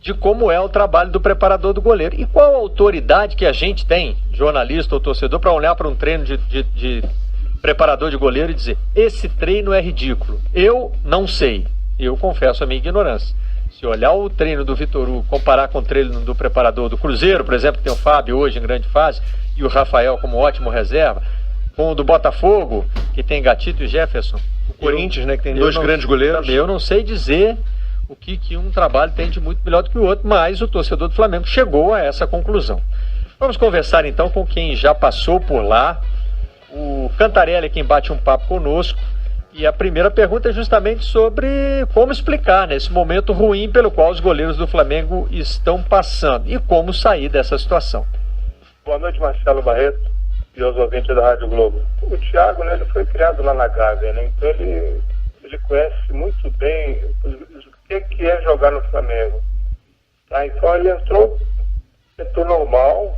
de como é o trabalho do preparador do goleiro. E qual a autoridade que a gente tem, jornalista ou torcedor, para olhar para um treino de preparador de goleiro e dizer, esse treino é ridículo. Eu não sei. Eu confesso a minha ignorância. Se olhar o treino do Vitor Hugo, comparar com o treino do preparador do Cruzeiro, por exemplo, que tem o Fábio hoje em grande fase, e o Rafael como ótimo reserva, com o do Botafogo, que tem Gatito e Jefferson. O Corinthians, né, que tem dois grandes goleiros. Eu não sei dizer o que um trabalho tem de muito melhor do que o outro, mas o torcedor do Flamengo chegou a essa conclusão. Vamos conversar então com quem já passou por lá. O Cantarelli é quem bate um papo conosco. E a primeira pergunta é justamente sobre como explicar, né, esse momento ruim pelo qual os goleiros do Flamengo estão passando e como sair dessa situação. Boa noite, Marcelo Barreto e aos ouvintes da Rádio Globo. O Thiago, né, ele foi criado lá na Gávea, né, então ele conhece muito bem o que é jogar no Flamengo. Tá? Então ele entrou normal,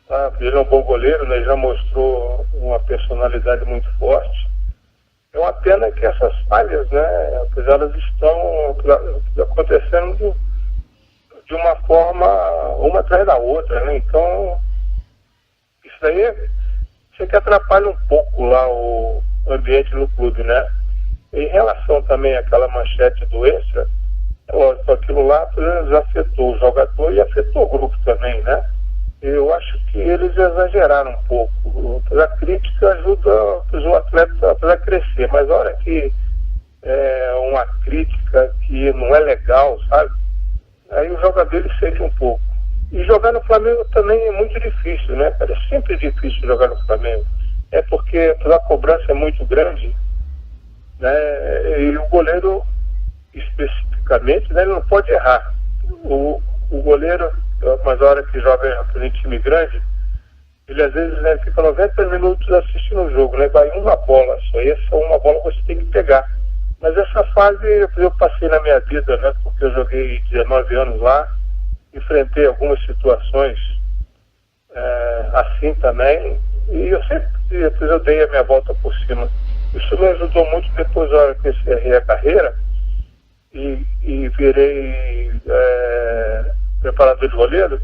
tá? Ele é um bom goleiro, né, já mostrou uma personalidade muito forte. É uma pena que essas falhas, né, pois elas estão acontecendo de uma forma, uma atrás da outra, né? Então, isso aí que atrapalha um pouco lá o ambiente no clube, né? Em relação também àquela manchete do Extra, é lógico, aquilo lá afetou o jogador e afetou o grupo também, né? Eu acho que eles exageraram um pouco. A crítica ajuda o atleta a crescer, mas a hora que é uma crítica que não é legal, sabe? Aí o jogador ele sente um pouco. E jogar no Flamengo também é muito difícil, né? É sempre difícil jogar no Flamengo. É porque a cobrança é muito grande, né? E o goleiro, especificamente, né, ele não pode errar. O goleiro, mas a hora que joga em time grande, ele às vezes, né, fica 90 minutos assistindo o jogo, né? Vai uma bola só, e essa uma bola você tem que pegar. Mas essa fase eu passei na minha vida, né? Porque eu joguei 19 anos lá, enfrentei algumas situações assim também, e eu sempre eu dei a minha volta por cima. Isso me ajudou muito depois da hora que eu encerrei a carreira e virei preparador de goleiro.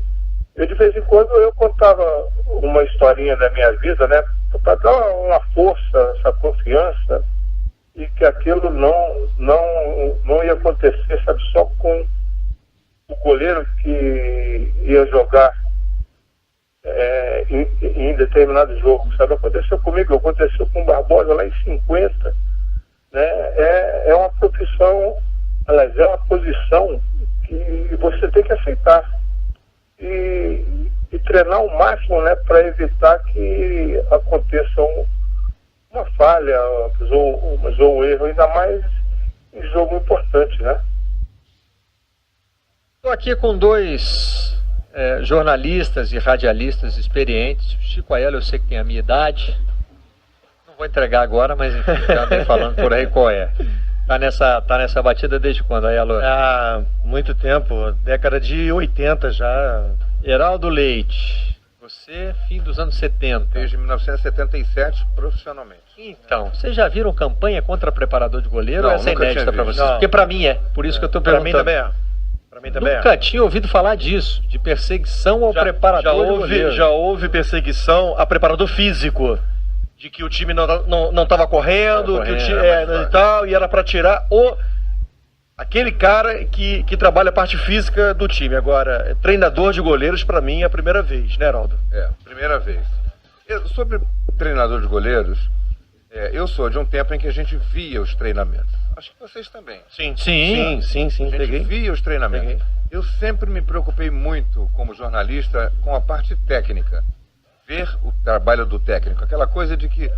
Eu de vez em quando eu contava uma historinha da minha vida, né, para dar uma força, essa confiança, e que aquilo não ia acontecer, sabe, só com o goleiro que ia jogar em determinado jogo, sabe? Aconteceu comigo, aconteceu com o Barbosa lá em 50, né? É uma profissão, aliás, é uma posição que você tem que aceitar e treinar o máximo, né, para evitar que aconteça uma falha ou um erro, ainda mais em jogo importante, né? Estou aqui com dois jornalistas e radialistas experientes. Chico Aiello, eu sei que tem a minha idade, não vou entregar agora, mas enfim, já andei falando por aí qual é. Tá nessa batida desde quando, Aiello? Há muito tempo, década de 80 já. Heraldo Leite, você, fim dos anos 70. Desde 1977, profissionalmente. Então, vocês já viram campanha contra preparador de goleiro? Não, ou essa é inédita para vocês? Não. Porque para mim por isso que eu estou perguntando. Para mim também é. Pra mim também Nunca tinha ouvido falar disso, de perseguição ao preparador de goleiro. Já houve perseguição a preparador físico, de que o time não estava correndo, que o time e tal, e era para tirar aquele cara que trabalha a parte física do time. Agora, treinador de goleiros, para mim, é a primeira vez, né, Heraldo? Primeira vez. Sobre treinador de goleiros, eu sou de um tempo em que a gente via os treinamentos. Acho que vocês também. Sim. A gente via os treinamentos. Eu sempre me preocupei muito, como jornalista, com a parte técnica. Ver o trabalho do técnico. Aquela coisa de que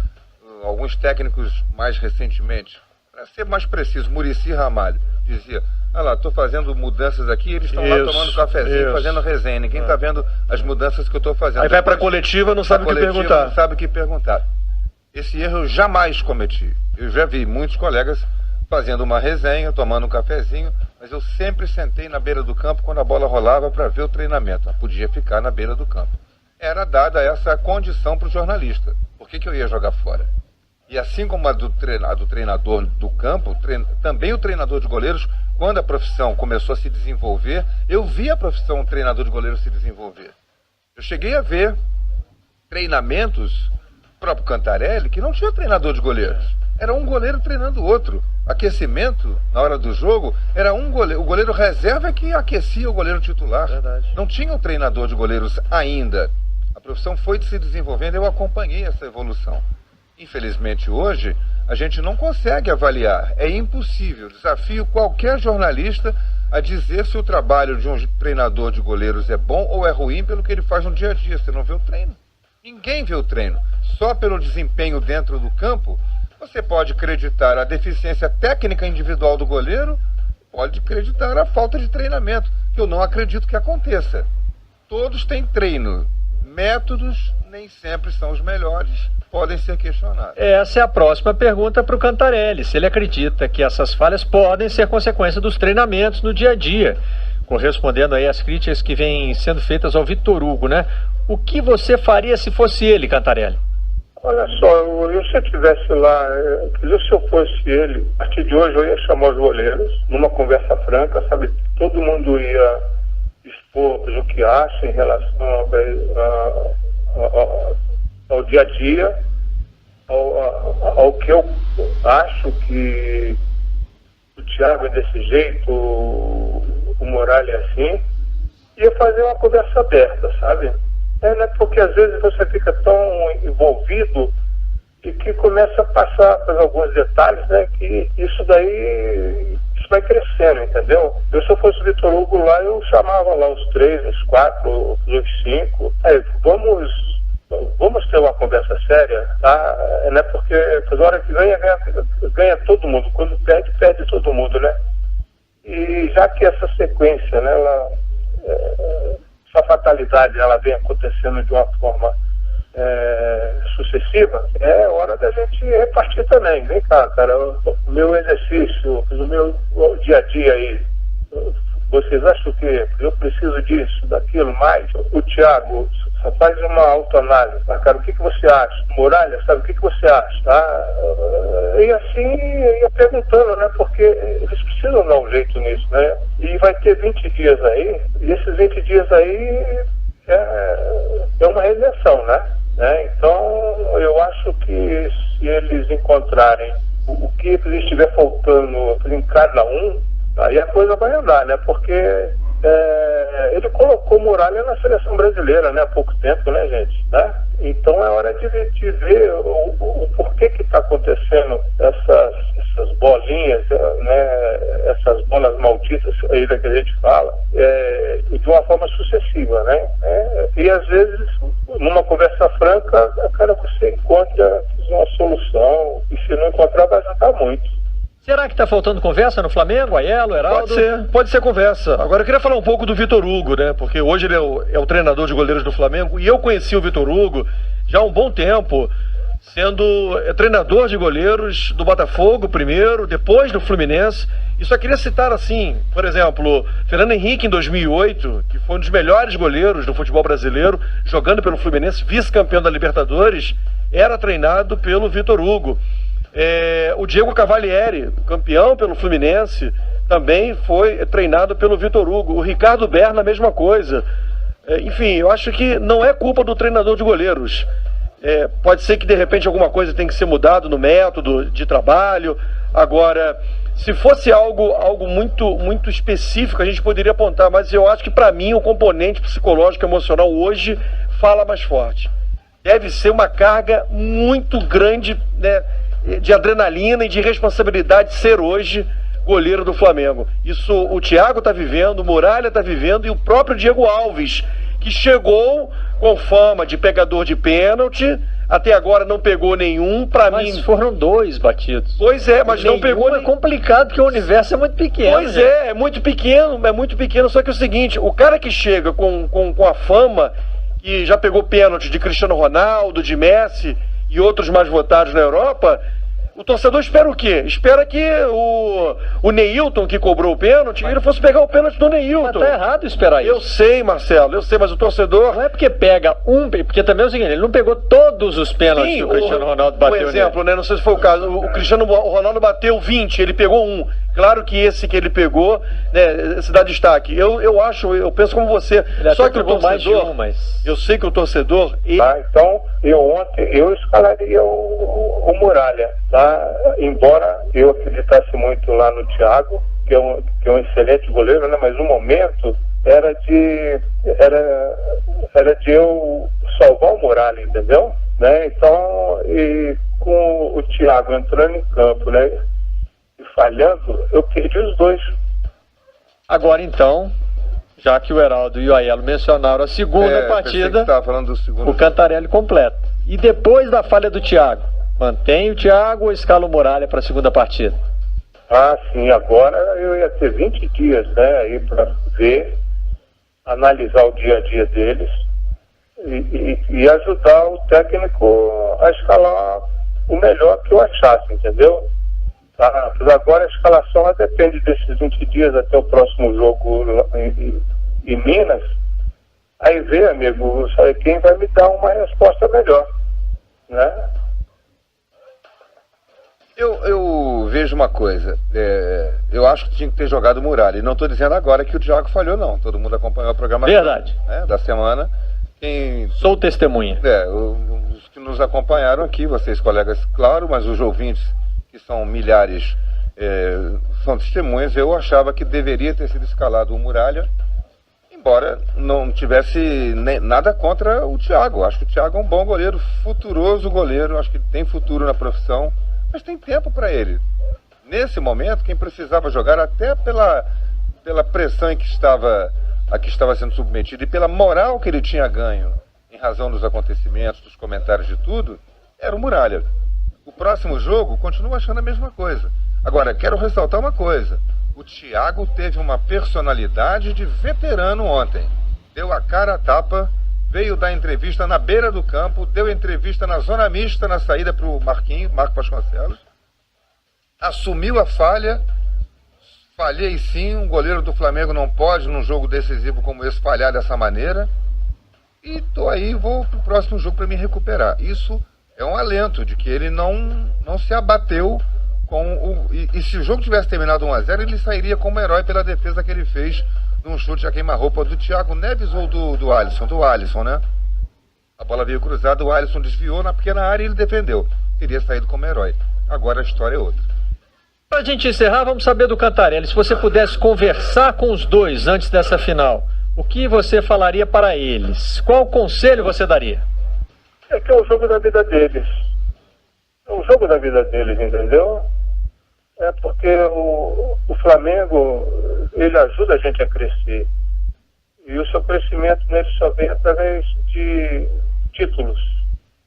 alguns técnicos, mais recentemente, para ser mais preciso, Muricy Ramalho, dizia: olha lá, estou fazendo mudanças aqui, eles estão lá tomando cafezinho, fazendo resenha. Ninguém está vendo as mudanças que eu estou fazendo. Aí vai para a coletiva, não sabe o que perguntar. Não sabe o que perguntar. Esse erro eu jamais cometi. Eu já vi muitos colegas fazendo uma resenha, tomando um cafezinho, mas eu sempre sentei na beira do campo quando a bola rolava para ver o treinamento. Eu podia ficar na beira do campo. Era dada essa condição para o jornalista. Por que eu ia jogar fora? E assim como a do treinador do campo, também o treinador de goleiros quando a profissão começou a se desenvolver, eu vi a profissão treinador de goleiro se desenvolver. Eu cheguei a ver treinamentos, o próprio Cantarelli, que não tinha treinador de goleiros. Era um goleiro treinando o outro. Aquecimento, na hora do jogo, era um goleiro. O goleiro reserva que aquecia o goleiro titular. Verdade. Não tinha um treinador de goleiros ainda. A profissão foi se desenvolvendo, eu acompanhei essa evolução. Infelizmente, hoje, a gente não consegue avaliar. É impossível. Desafio qualquer jornalista a dizer se o trabalho de um treinador de goleiros é bom ou é ruim pelo que ele faz no dia a dia. Você não vê o treino. Ninguém vê o treino. Só pelo desempenho dentro do campo, você pode acreditar a deficiência técnica individual do goleiro, pode acreditar a falta de treinamento, que eu não acredito que aconteça. Todos têm treino. Métodos nem sempre são os melhores, podem ser questionados. Essa é a próxima pergunta para o Cantarelli, se ele acredita que essas falhas podem ser consequência dos treinamentos no dia a dia, correspondendo aí às críticas que vêm sendo feitas ao Vitor Hugo, né? O que você faria se fosse ele, Cantarelli? Olha só, se eu estivesse lá, se eu fosse ele, a partir de hoje eu ia chamar os goleiros, numa conversa franca, sabe? Todo mundo ia expor o que acha em relação ao dia a dia, ao que eu acho que o Thiago é desse jeito, o Muralha é assim, ia fazer uma conversa aberta, sabe? Né? Porque às vezes você fica tão envolvido e que começa a passar por alguns detalhes, né? Que isso vai crescendo, entendeu? Eu, se eu fosse o Vitor Hugo lá, eu chamava lá os 3, os 4, os 5. Aí, vamos ter uma conversa séria, tá? Né? Porque toda hora que ganha todo mundo. Quando perde todo mundo, né? E já que essa sequência, né, essa fatalidade, ela vem acontecendo de uma forma sucessiva, é hora da gente repartir também. Vem cá, cara, o meu exercício, o meu dia a dia aí, vocês acham que eu preciso disso, daquilo, mais? O Thiago só faz uma autoanálise, tá, cara, o que você acha? Muralha, sabe, o que você acha? Tá? E assim, ia perguntando, né, porque eles precisam dar um jeito nisso, né? E vai ter 20 dias aí, e esses 20 dias aí é uma redenção, né? Então, eu acho que se eles encontrarem o que lhes estiver faltando em cada um, aí a coisa vai andar, né? Porque ele colocou o Muralha na seleção brasileira, né? Há pouco tempo, né, gente? Né? Então é hora de ver o porquê que está acontecendo essas bolinhas, né? Essas bolas malditas aí que a gente fala, de uma forma sucessiva, né? E às vezes, numa conversa franca, cara, você encontra uma solução, e se não encontrar, vai ajudar muito. Será que está faltando conversa no Flamengo, Aiello, Heraldo? Pode ser conversa. Agora eu queria falar um pouco do Vitor Hugo, né? Porque hoje ele é o treinador de goleiros do Flamengo, e eu conheci o Vitor Hugo já há um bom tempo, sendo treinador de goleiros do Botafogo primeiro, depois do Fluminense. E só queria citar assim, por exemplo, Fernando Henrique em 2008, que foi um dos melhores goleiros do futebol brasileiro, jogando pelo Fluminense, vice-campeão da Libertadores, era treinado pelo Vitor Hugo. O Diego Cavalieri, campeão pelo Fluminense, também foi treinado pelo Vitor Hugo. O Ricardo Berna, a mesma coisa. Enfim, eu acho que não é culpa do treinador de goleiros. Pode ser que de repente alguma coisa tenha que ser mudado no método de trabalho. Agora, se fosse algo muito específico, a gente poderia apontar, mas eu acho que para mim o componente psicológico e emocional hoje fala mais forte. Deve ser uma carga muito grande, né, de adrenalina e de responsabilidade ser hoje goleiro do Flamengo. Isso o Thiago está vivendo, o Muralha está vivendo, e o próprio Diego Alves, que chegou com fama de pegador de pênalti, até agora não pegou nenhum, Mas foram 2 batidos. Pois é, mas não pegou. É complicado porque o universo é muito pequeno. Pois é muito pequeno, só que é o seguinte, o cara que chega com a fama, e já pegou pênalti de Cristiano Ronaldo, de Messi e outros mais votados na Europa, o torcedor espera o quê? Espera que o Neilton, que cobrou o pênalti, ele fosse pegar o pênalti do Neilton. Mas tá errado esperar isso. Eu sei, Marcelo, mas o torcedor... Não é porque pega porque também é o seguinte, ele não pegou todos os pênaltis que o Cristiano Ronaldo bateu. Por exemplo, né, não sei se foi o caso, o Cristiano Ronaldo bateu 20, ele pegou 1. Claro que esse que ele pegou, né, se dá destaque. Eu penso como você. Ele Só até que o pegou mais de torcedor, um, mas... eu sei que o torcedor... Tá? Então, ontem eu escalaria o Muralha, tá? Embora eu acreditasse muito lá no Thiago, que é um excelente goleiro, né? Mas no momento era de eu salvar o Muralha, entendeu? Né? Então, e com o Thiago entrando em campo, né, e falhando, eu perdi os dois. Agora então, já que o Heraldo e o Aiello mencionaram a segunda partida, que falando do segundo o Cantarelli completa. E depois da falha do Thiago, mantém o Thiago ou escala o Muralha para a segunda partida? Ah, sim, agora eu ia ter 20 dias, né, aí para ver, analisar o dia a dia deles e ajudar o técnico a escalar o melhor que eu achasse, entendeu? Tá? Mas agora a escalação ela depende desses 20 dias até o próximo jogo em Minas. Aí vê, amigo, sabe quem vai me dar uma resposta melhor, né? Eu vejo uma coisa, eu acho que tinha que ter jogado o Muralha, e não estou dizendo agora que o Thiago falhou, não. Todo mundo acompanhou o programa da semana. Sou testemunha. Os que nos acompanharam aqui, vocês colegas, claro, mas os ouvintes, que são milhares, são testemunhas. Eu achava que deveria ter sido escalado o Muralha, embora não tivesse nada contra o Thiago. Acho que o Thiago é um bom goleiro, futuroso goleiro, acho que tem futuro na profissão, mas tem tempo para ele. Nesse momento, quem precisava jogar, até pela pressão a que estava sendo submetido e pela moral que ele tinha ganho, em razão dos acontecimentos, dos comentários de tudo, era o Muralha. O próximo jogo, continuo achando a mesma coisa. Agora, quero ressaltar uma coisa. O Thiago teve uma personalidade de veterano ontem. Deu a cara a tapa, veio dar entrevista na beira do campo, deu entrevista na zona mista, na saída para o Marco Vasconcelos. Assumiu a falha. Falhei sim, um goleiro do Flamengo não pode, num jogo decisivo como esse, falhar dessa maneira. E tô aí, vou pro próximo jogo para me recuperar. Isso é um alento de que ele não se abateu com o... E se o jogo tivesse terminado 1-0, ele sairia como herói pela defesa que ele fez num chute a queima-roupa do Thiago Neves ou do Alisson? Do Alisson, né? A bola veio cruzada, o Alisson desviou na pequena área e ele defendeu. Teria saído como herói. Agora a história é outra. Para a gente encerrar, vamos saber do Cantarelli. Se você pudesse conversar com os dois antes dessa final, o que você falaria para eles? Qual conselho você daria? É que é o jogo da vida deles. É o jogo da vida deles, entendeu? É porque o Flamengo, ele ajuda a gente a crescer. E o seu crescimento nele só vem através de títulos,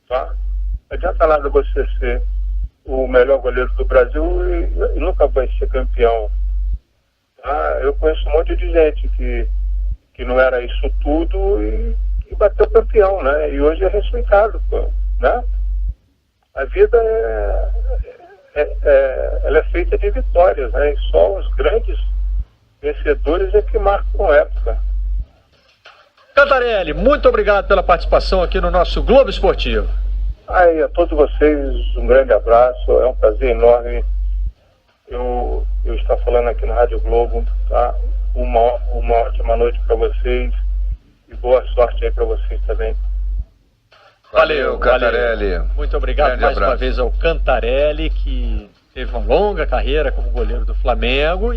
tá? Não adianta nada você ser o melhor goleiro do Brasil e nunca vai ser campeão. Ah, eu conheço um monte de gente que não era isso tudo e bateu campeão, né? E hoje é respeitado, né? A vida ela é feita de vitórias, né? E só os grandes vencedores é que marcam época. Cantarelli, muito obrigado pela participação aqui no nosso Globo Esportivo. Aí, a todos vocês, um grande abraço, é um prazer enorme eu estar falando aqui na Rádio Globo, tá? Uma ótima noite para vocês e boa sorte aí para vocês também. Valeu, Cantarelli. Muito obrigado Grande mais abraço. uma vez ao Cantarelli, que teve uma longa carreira como goleiro do Flamengo.